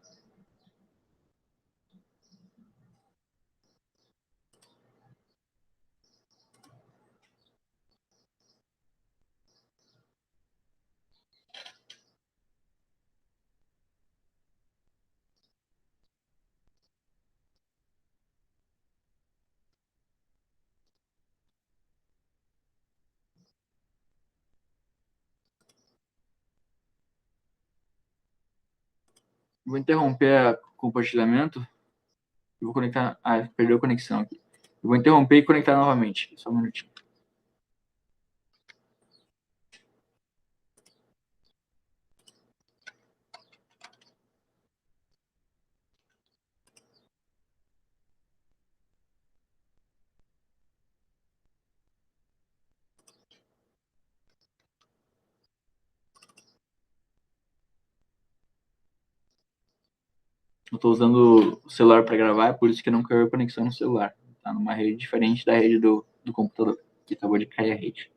Vou interromper o compartilhamento. Eu vou conectar. Ah, perdeu a conexão aqui. Eu vou interromper e conectar novamente. Só um minutinho. Eu estou usando o celular para gravar, é por isso que não caiu a conexão no celular. Está numa rede diferente da rede do computador, que acabou de cair a rede.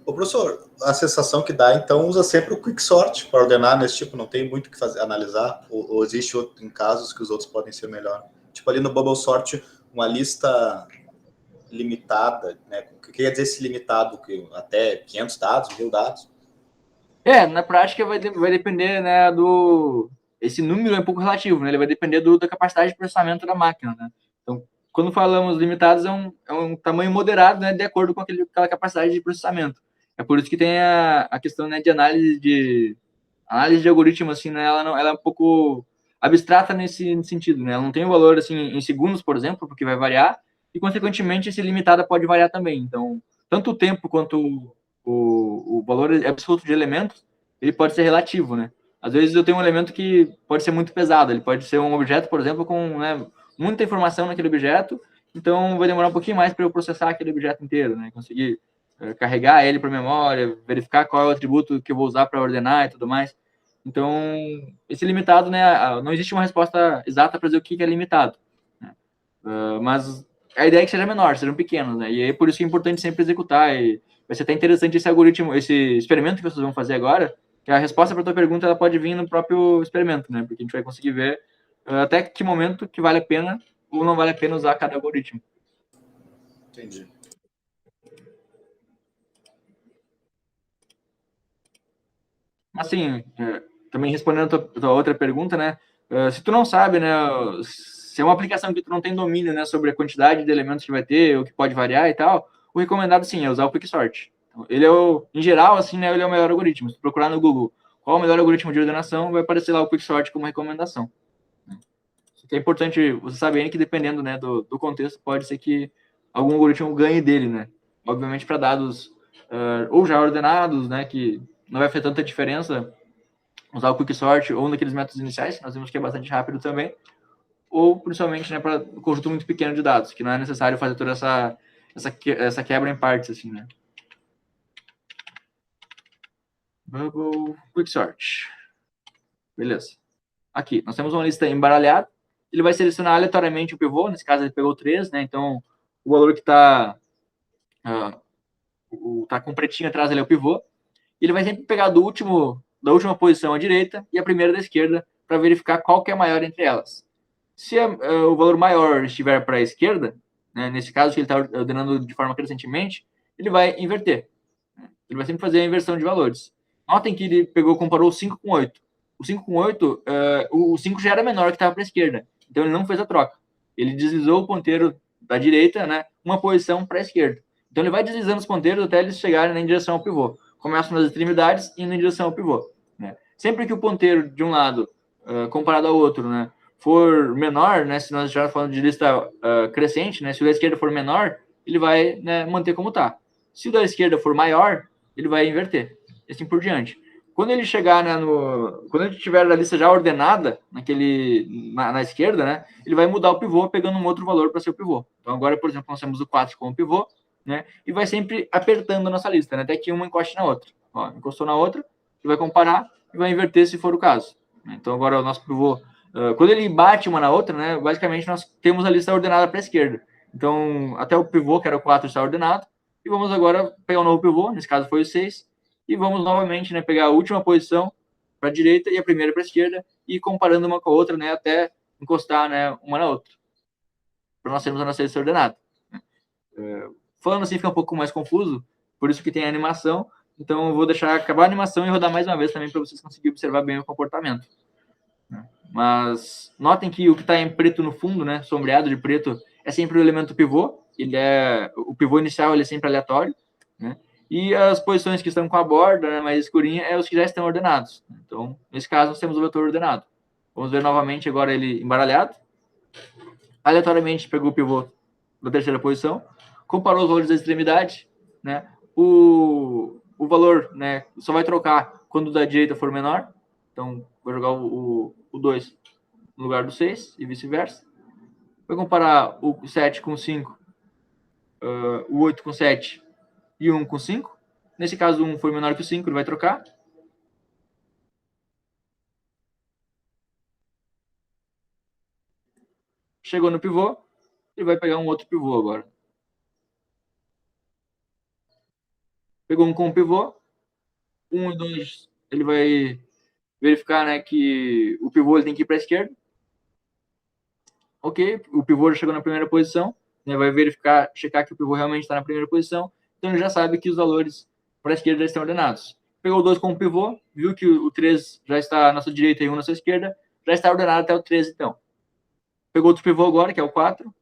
Ô, professor, a sensação que dá, então, usa sempre o quicksort para ordenar nesse tipo, não tem muito o que fazer, analisar, ou existe outro, em casos que os outros podem ser melhor. Tipo ali no bubble sort, uma lista limitada, né? O que quer dizer esse limitado? Até 500 dados, 1000 dados? Na prática vai depender, né, esse número é um pouco relativo, né? Ele vai depender da capacidade de processamento da máquina, né? Então, quando falamos limitados, é um tamanho moderado, né, de acordo com aquela capacidade de processamento. É por isso que tem a questão, né, de análise de algoritmo, assim, né, ela é um pouco abstrata nesse sentido, né? Ela não tem um valor, assim, em segundos, por exemplo, porque vai variar, e, consequentemente, esse limitado pode variar também. Então, tanto o tempo quanto o valor absoluto de elementos, ele pode ser relativo, né? Às vezes eu tenho um elemento que pode ser muito pesado, ele pode ser um objeto, por exemplo, com, né, muita informação naquele objeto, então vai demorar um pouquinho mais para eu processar aquele objeto inteiro, né? Conseguir carregar ele para memória, verificar qual é o atributo que eu vou usar para ordenar e tudo mais. Então, esse limitado, né, não existe uma resposta exata para dizer o que é limitado, né? Mas a ideia é que seja menor, sejam pequenos, né? E é por isso que é importante sempre executar. E vai ser até interessante esse algoritmo, esse experimento que vocês vão fazer agora, que a resposta para a tua pergunta ela pode vir no próprio experimento, né? Porque a gente vai conseguir ver até que momento que vale a pena ou não vale a pena usar cada algoritmo. Entendi. Assim, também respondendo a tua outra pergunta, né? Se tu não sabe, né, se é uma aplicação que tu não tem domínio, né, sobre a quantidade de elementos que vai ter, ou que pode variar e tal, o recomendado sim é usar o Quicksort. Então, ele é em geral, assim, né, ele é o melhor algoritmo. Se tu procurar no Google qual é o melhor algoritmo de ordenação, vai aparecer lá o Quicksort como recomendação. Isso que é importante você saber que dependendo, né, do contexto, pode ser que algum algoritmo ganhe dele, né? Obviamente para dados ou já ordenados, né, que não vai fazer tanta diferença usar o quicksort ou naqueles métodos iniciais, que nós vimos que é bastante rápido também, ou principalmente, né, para um conjunto muito pequeno de dados, que não é necessário fazer toda essa quebra em partes, assim, né? Bubble quicksort. Beleza. Aqui, nós temos uma lista embaralhada, ele vai selecionar aleatoriamente o pivô, nesse caso ele pegou 3, né, então o valor que está tá com pretinho atrás ele é o pivô, ele vai sempre pegar da última posição à direita e a primeira da esquerda para verificar qual que é maior entre elas. Se o valor maior estiver para a esquerda, né, nesse caso que ele está ordenando de forma crescentemente, ele vai inverter. Ele vai sempre fazer a inversão de valores. Notem que ele comparou o 5 com 8. O 5 com 8, o 5 já era menor que estava para a esquerda. Então ele não fez a troca. Ele deslizou o ponteiro da direita, né, uma posição para a esquerda. Então ele vai deslizando os ponteiros até eles chegarem em direção ao pivô. Começam nas extremidades e indo em direção ao pivô, né? Sempre que o ponteiro de um lado, comparado ao outro, né, for menor, né, se nós estivermos falando de lista crescente, né, se o da esquerda for menor, ele vai, né, manter como está. Se o da esquerda for maior, ele vai inverter, e assim por diante. Quando ele chegar, né, quando ele tiver a lista já ordenada na esquerda, né, ele vai mudar o pivô pegando um outro valor para ser o pivô. Então agora, por exemplo, nós temos o 4 como pivô, né, e vai sempre apertando a nossa lista, né, até que uma encoste na outra. Ó, encostou na outra, ele vai comparar e vai inverter se for o caso. Então agora o nosso pivô, quando ele bate uma na outra, né, basicamente nós temos a lista ordenada para a esquerda. Então, até o pivô, que era o 4, está ordenado. E vamos agora pegar um novo pivô, nesse caso foi o 6, e vamos novamente, né, pegar a última posição para a direita e a primeira para a esquerda, e comparando uma com a outra, né, até encostar, né, uma na outra, para nós termos a nossa lista ordenada. Falando assim fica um pouco mais confuso, por isso que tem a animação. Então eu vou deixar acabar a animação e rodar mais uma vez também para vocês conseguirem observar bem o comportamento. Mas notem que o que está em preto no fundo, né, sombreado de preto, é sempre o elemento pivô. O pivô inicial ele é sempre aleatório, né? E as posições que estão com a borda, né, mais escurinha é os que já estão ordenados. Então, nesse caso, nós temos o vetor ordenado. Vamos ver novamente agora ele embaralhado. Aleatoriamente pegou o pivô da terceira posição, comparou os valores da extremidade, né? O valor, né, só vai trocar quando o da direita for menor. Então, vou jogar o 2 no lugar do 6 e vice-versa. Vai comparar o 7 com 5, o 8 com 7 e o 1 com 5. Nesse caso, o 1 for menor que o 5, ele vai trocar. Chegou no pivô, ele vai pegar um outro pivô agora. Pegou um com o pivô, 1 e 2, ele vai verificar, né, que o pivô ele tem que ir para a esquerda. Ok, o pivô já chegou na primeira posição, né, vai verificar, checar que o pivô realmente está na primeira posição, então ele já sabe que os valores para a esquerda já estão ordenados. Pegou o 2 com o pivô, viu que o 3 já está na sua direita e o 1 na sua esquerda, já está ordenado até o 13, então. Pegou outro pivô agora, que é o 4,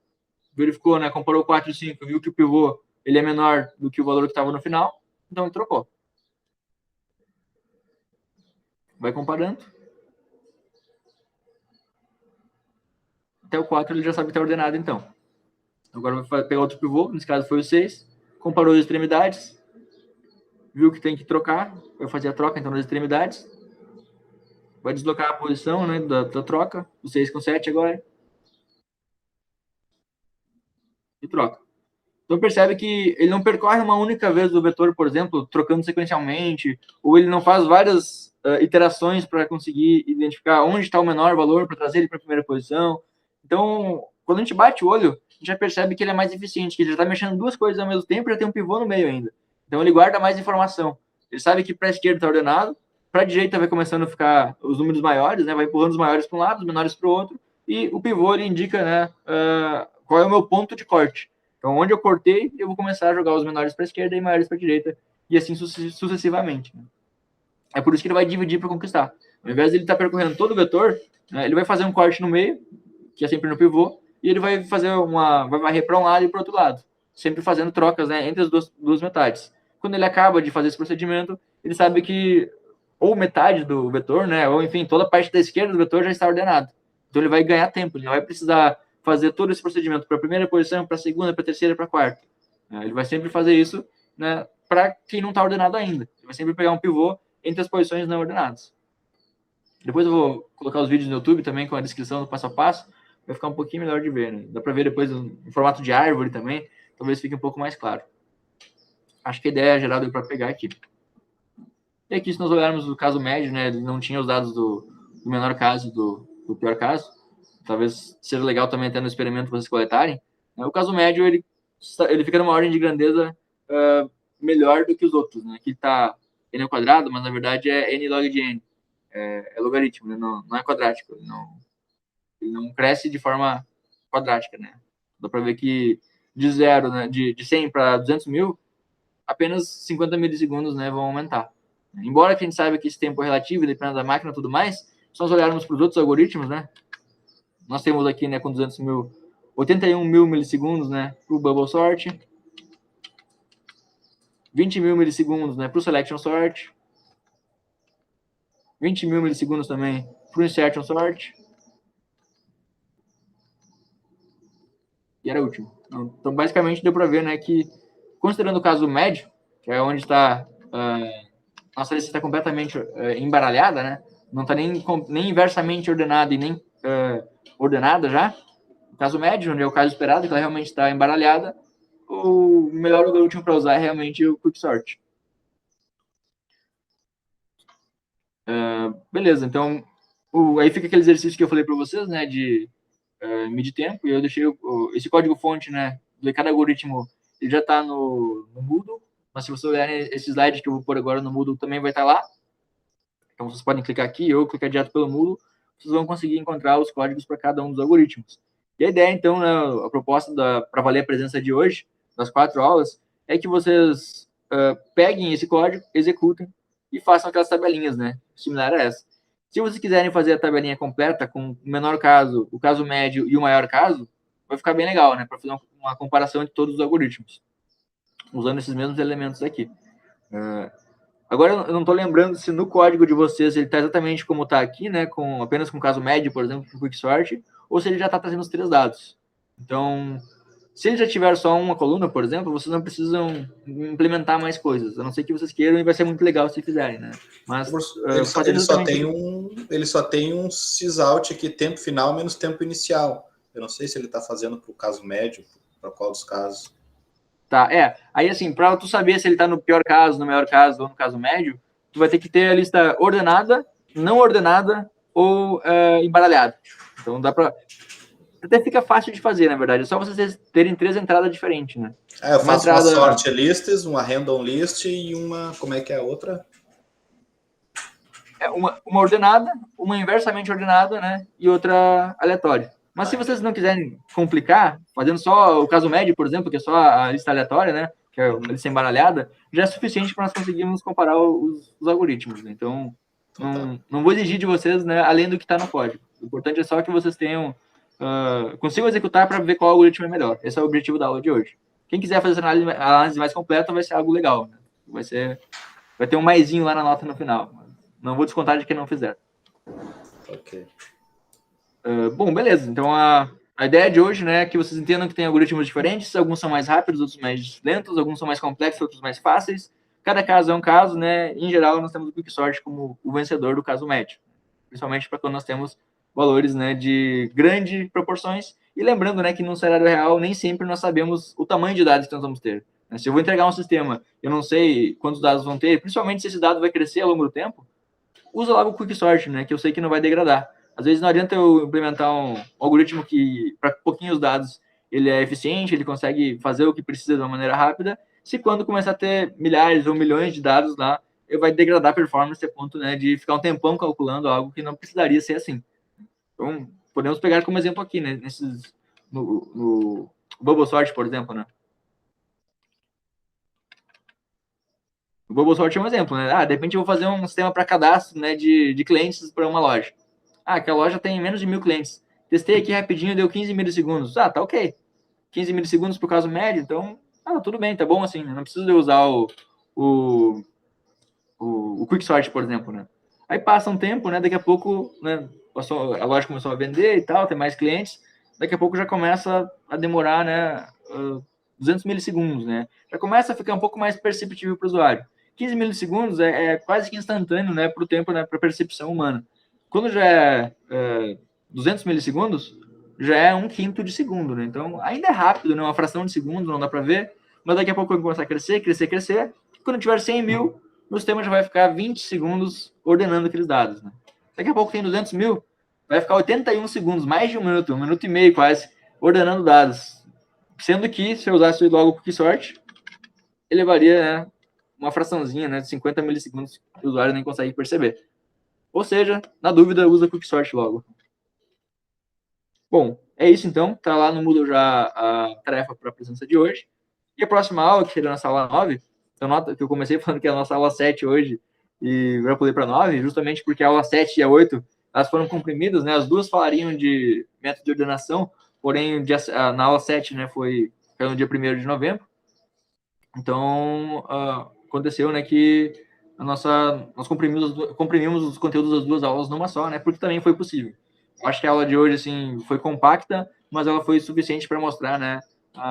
verificou, né, comparou o 4 e o 5, viu que o pivô ele é menor do que o valor que estava no final, então ele trocou. Vai comparando. Até o 4 ele já sabe que está ordenado, então. Agora vai pegar outro pivô, nesse caso foi o 6, comparou as extremidades, viu que tem que trocar, vai fazer a troca então nas extremidades, vai deslocar a posição, né, da troca, o 6 com 7 agora, e troca. Então percebe que ele não percorre uma única vez o vetor, por exemplo, trocando sequencialmente, ou ele não faz várias iterações para conseguir identificar onde está o menor valor para trazer ele para a primeira posição. Então, quando a gente bate o olho, a gente já percebe que ele é mais eficiente, que ele já está mexendo duas coisas ao mesmo tempo e já tem um pivô no meio ainda. Então ele guarda mais informação. Ele sabe que para a esquerda está ordenado, para a direita vai começando a ficar os números maiores, né, vai empurrando os maiores para um lado, os menores para o outro, e o pivô ele indica, né, qual é o meu ponto de corte. Então, onde eu cortei, eu vou começar a jogar os menores para a esquerda e maiores para a direita, e assim sucessivamente. É por isso que ele vai dividir para conquistar. Ao invés de ele estar percorrendo todo o vetor, né, ele vai fazer um corte no meio, que é sempre no pivô, e ele vai fazer vai varrer para um lado e para o outro lado, sempre fazendo trocas, né, entre as duas metades. Quando ele acaba de fazer esse procedimento, ele sabe que ou metade do vetor, né, ou enfim, toda a parte da esquerda do vetor já está ordenada. Então ele vai ganhar tempo, ele não vai precisar fazer todo esse procedimento para a primeira posição, para a segunda, para a terceira, para a quarta. Ele vai sempre fazer isso, né, para quem não está ordenado ainda. Ele vai sempre pegar um pivô entre as posições não ordenadas. Depois eu vou colocar os vídeos no YouTube também com a descrição do passo a passo, vai ficar um pouquinho melhor de ver, né? Dá para ver depois em formato de árvore também, talvez fique um pouco mais claro. Acho que a ideia geral deu para pegar aqui. E aqui, se nós olharmos o caso médio, né, ele não tinha os dados do menor caso e do pior caso. Talvez seja legal também até no experimento vocês coletarem. O caso médio, ele fica numa ordem de grandeza melhor do que os outros, né? Aqui está n ao quadrado, mas na verdade é n log de n. É logaritmo, né? Não é quadrático. Ele não cresce de forma quadrática, né? Dá para ver que de zero, né, de 100 para 200 mil, apenas 50 milissegundos, né, vão aumentar. Embora a gente saiba que esse tempo é relativo, dependendo da máquina e tudo mais, se nós olharmos para os outros algoritmos, né, nós temos aqui, né, com 200 mil, 81 mil milissegundos, né, para o Bubble Sort, 20 mil milissegundos, né, para o Selection Sort, 20 mil milissegundos também para o Insertion Sort, e era o último. Então, basicamente, deu para ver, né, que, considerando o caso médio, que é onde está nossa lista está completamente embaralhada, né? Não está nem inversamente ordenada e nem ordenada já. O caso médio, onde é o caso esperado, que ela realmente está embaralhada, o melhor algoritmo para usar é realmente o Quicksort. Beleza, então aí fica aquele exercício que eu falei para vocês, né? De medir tempo, e eu deixei esse código-fonte, né, de cada algoritmo, ele já está no Moodle, mas se você olhar esse slide que eu vou pôr agora no Moodle, também vai estar lá. Então, vocês podem clicar aqui ou clicar direto pelo Moodle, vocês vão conseguir encontrar os códigos para cada um dos algoritmos. E a ideia, então, né, a proposta para valer a presença de hoje, das 4 aulas, é que vocês peguem esse código, executem e façam aquelas tabelinhas, né, similar a essa. Se vocês quiserem fazer a tabelinha completa com o menor caso, o caso médio e o maior caso, vai ficar bem legal, né, para fazer uma comparação de todos os algoritmos, usando esses mesmos elementos aqui. Agora, eu não estou lembrando se no código de vocês ele está exatamente como está aqui, né, apenas com o caso médio, por exemplo, com Quicksort, ou se ele já está trazendo os 3 dados. Então, se ele já tiver só uma coluna, por exemplo, vocês não precisam implementar mais coisas, a não ser que vocês queiram, e vai ser muito legal se fizerem, né? Mas ele só tem um sysout aqui, tempo final menos tempo inicial. Eu não sei se ele está fazendo para o caso médio, para qual dos casos. Tá, aí assim, para tu saber se ele tá no pior caso, no melhor caso ou no caso médio, tu vai ter que ter a lista ordenada, não ordenada ou embaralhada. Então dá para até fica fácil de fazer, na verdade. É só vocês terem 3 entradas diferentes, né? Eu faço uma sort lists, uma random list e uma, como é que é a outra? Uma ordenada, uma inversamente ordenada, né? E outra aleatória. Mas se vocês não quiserem complicar, fazendo só o caso médio, por exemplo, que é só a lista aleatória, né? Que é a lista embaralhada, já é suficiente para nós conseguirmos comparar os algoritmos. Né? Então, não vou exigir de vocês, né, além do que está no código. O importante é só que vocês tenham consigam executar para ver qual algoritmo é melhor. Esse é o objetivo da aula de hoje. Quem quiser fazer essa análise mais completa vai ser algo legal. Né? Vai ter um maisinho lá na nota no final. Não vou descontar de quem não fizer. Ok. Bom, beleza. Então, a ideia de hoje, né, é que vocês entendam que tem algoritmos diferentes. Alguns são mais rápidos, outros mais lentos. Alguns são mais complexos, outros mais fáceis. Cada caso é um caso, né? Em geral, nós temos o Quicksort como o vencedor do caso médio. Principalmente para quando nós temos valores, né, de grandes proporções. E lembrando, né, que no cenário real, nem sempre nós sabemos o tamanho de dados que nós vamos ter. Se eu vou entregar um sistema, eu não sei quantos dados vão ter, principalmente se esse dado vai crescer ao longo do tempo, usa logo o Quicksort, né, que eu sei que não vai degradar. Às vezes não adianta eu implementar um algoritmo que, para pouquinhos dados, ele é eficiente, ele consegue fazer o que precisa de uma maneira rápida, se quando começar a ter milhares ou milhões de dados lá, ele vai degradar a performance a ponto, né, de ficar um tempão calculando algo que não precisaria ser assim. Então, podemos pegar como exemplo aqui, né, no BubbleSort, por exemplo, né. O BubbleSort é um exemplo, né. De repente eu vou fazer um sistema para cadastro, né, de clientes para uma loja. Aquela loja tem menos de 1000 clientes. Testei aqui rapidinho, deu 15 milissegundos. Tá ok. 15 milissegundos por caso médio, então, tudo bem, tá bom assim, né? Não preciso de usar o Quicksort, por exemplo, né? Aí passa um tempo, né? Daqui a pouco, né? A loja começou a vender e tal, tem mais clientes. Daqui a pouco já começa a demorar, né? 200 milissegundos, né? Já começa a ficar um pouco mais perceptível para o usuário. 15 milissegundos é quase que instantâneo, né? Para o tempo, né? Para a percepção humana. Quando já é 200 milissegundos, já é 1/5 de segundo, né? Então, ainda é rápido, né? Uma fração de segundo, não dá para ver, mas daqui a pouco vai começar a crescer. Quando tiver 100 mil, o sistema já vai ficar 20 segundos ordenando aqueles dados, né? Daqui a pouco tem 200 mil, vai ficar 81 segundos, mais de 1 minuto e meio quase, ordenando dados. Sendo que, se eu usasse logo o Quicksort, ele levaria, né, uma fraçãozinha, né, de 50 milissegundos que o usuário nem consegue perceber. Ou seja, na dúvida, usa Quicksort logo. Bom, é isso então. Tá lá no Moodle já a tarefa para a presença de hoje. E a próxima aula, que seria a nossa aula 9, então nota que eu comecei falando que é a nossa aula 7 hoje e agora pulei para 9, justamente porque a aula 7 e a 8, elas foram comprimidas, né? As duas falariam de método de ordenação, porém na aula 7, né, foi no dia 1º de novembro. Então, aconteceu, né, que nós comprimimos os conteúdos das duas aulas numa só, né? Porque também foi possível. Eu acho que a aula de hoje, assim, foi compacta, mas ela foi suficiente para mostrar, né,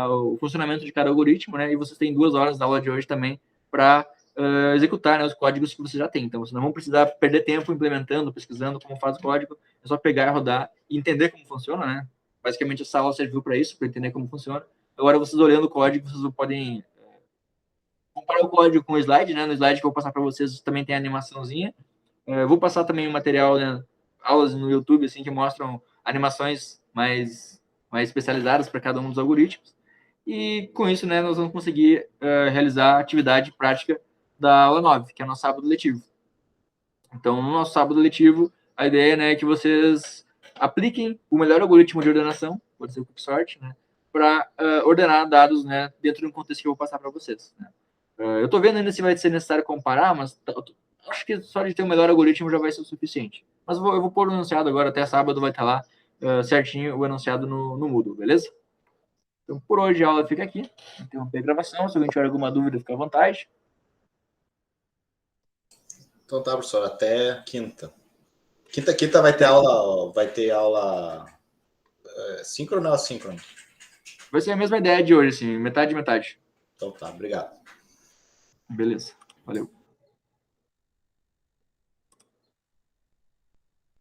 o funcionamento de cada algoritmo, né? E vocês têm 2 horas da aula de hoje também para executar, né, os códigos que vocês já têm. Então, vocês não vão precisar perder tempo implementando, pesquisando como faz o código. É só pegar, rodar e entender como funciona, né? Basicamente, essa aula serviu para isso, para entender como funciona. Agora, vocês olhando o código, vocês podem comparar o código com o slide, né? No slide que eu vou passar para vocês também tem a animaçãozinha. Vou passar também o material, né? Aulas no YouTube, assim, que mostram animações mais especializadas para cada um dos algoritmos. E com isso, né, nós vamos conseguir realizar a atividade prática da aula 9, que é o nosso sábado letivo. Então, no nosso sábado letivo, a ideia, né, é que vocês apliquem o melhor algoritmo de ordenação, pode ser o Quicksort, né, para ordenar dados, né, dentro de um contexto que eu vou passar para vocês. Né. Eu estou vendo ainda se vai ser necessário comparar, mas acho que só de ter o melhor algoritmo já vai ser o suficiente. Mas eu vou pôr o enunciado agora, até sábado vai estar lá certinho o enunciado no Moodle, beleza? Então, por hoje a aula fica aqui. Vou interromper a gravação. Se alguém tiver alguma dúvida, fica à vontade. Então tá, professor, até quinta. Quinta vai ter aula síncrona ou assíncrona? Vai ser a mesma ideia de hoje, assim, metade. Então tá, obrigado. Beleza, valeu.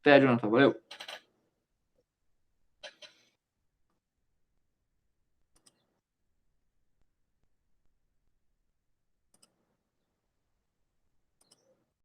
Até, Jonathan, valeu.